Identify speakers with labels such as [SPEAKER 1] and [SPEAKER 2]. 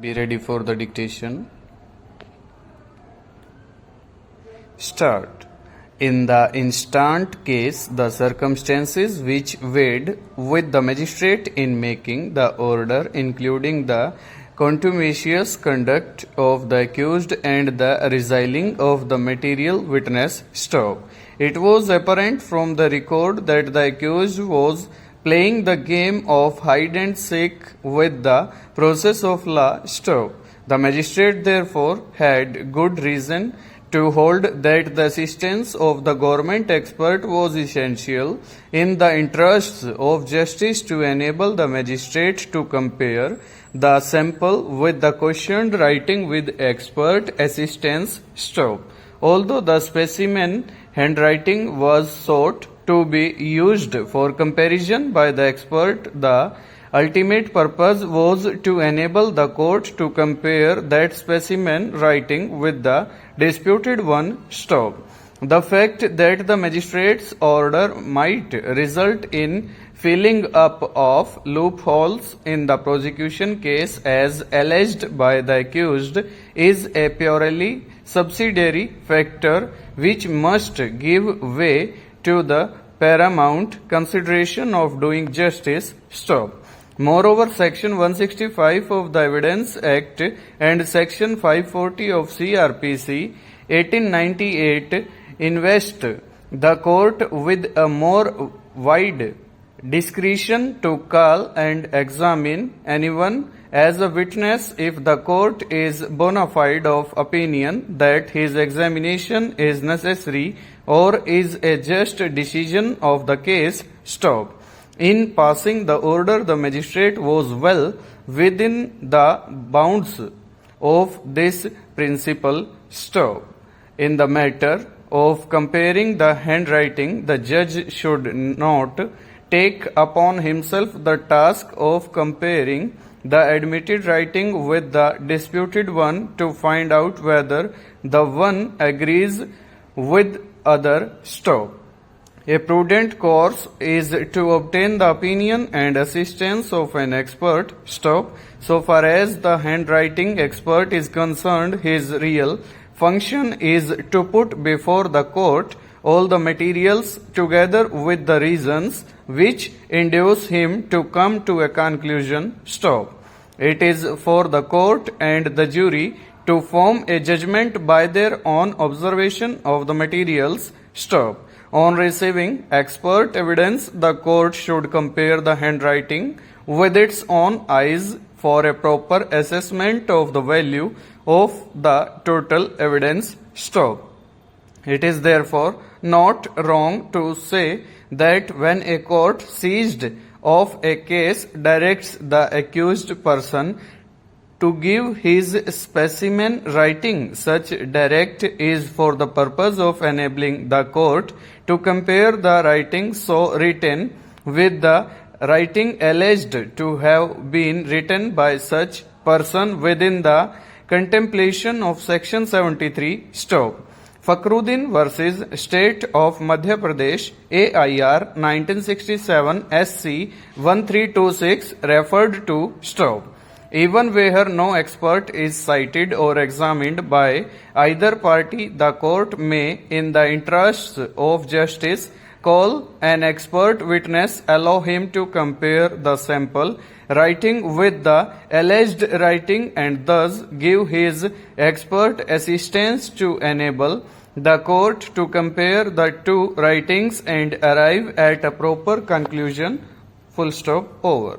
[SPEAKER 1] Be ready for the dictation. Start. In the instant case, the circumstances which weighed with the magistrate in making the order, including the contumacious conduct of the accused and the resiling of the material witness, stop. It was apparent from the record that the accused was playing the game of hide and seek with the process of law, stop. The magistrate therefore had good reason to hold that the assistance of the government expert was essential in the interests of justice to enable the magistrate to compare the sample with the questioned writing with expert assistance, stop. Although the specimen handwriting was sought to be used for comparison by the expert, the ultimate purpose was to enable the court to compare that specimen writing with the disputed one, stop. The fact that the magistrate's order might result in filling up of loopholes in the prosecution case as alleged by the accused is a purely subsidiary factor which must give way to the paramount consideration of doing justice, stop. Moreover, Section 165 of the Evidence Act and Section 540 of CRPC 1898 invest the court with a more wide discretion to call and examine anyone as a witness if the court is bona fide of opinion that his examination is necessary or is a just decision of the case, stop. In passing the order, the magistrate was well within the bounds of this principle, stop. In the matter of comparing the handwriting, the judge should not take upon himself the task of comparing the admitted writing with the disputed one to find out whether the one agrees with other, stop. A prudent course is to obtain the opinion and assistance of an expert, stop. So far as the handwriting expert is concerned, his real function is to put before the court all the materials together with the reasons which induce him to come to a conclusion, stop. It is for the court and the jury to form a judgment by their own observation of the materials, stop. On receiving expert evidence, the court should compare the handwriting with its own eyes for a proper assessment of the value of the total evidence, stop. It is therefore not wrong to say that when a court seized of a case directs the accused person to give his specimen writing, such direct is for the purpose of enabling the court to compare the writing so written with the writing alleged to have been written by such person within the contemplation of Section 73, stop. Fakhruddin versus State of Madhya Pradesh, AIR 1967 SC 1326 referred to, stop. Even where no expert is cited or examined by either party, the court may, in the interests of justice, call an expert witness, allow him to compare the sample writing with the alleged writing, and thus give his expert assistance to enable the court to compare the two writings and arrive at a proper conclusion, full stop, over.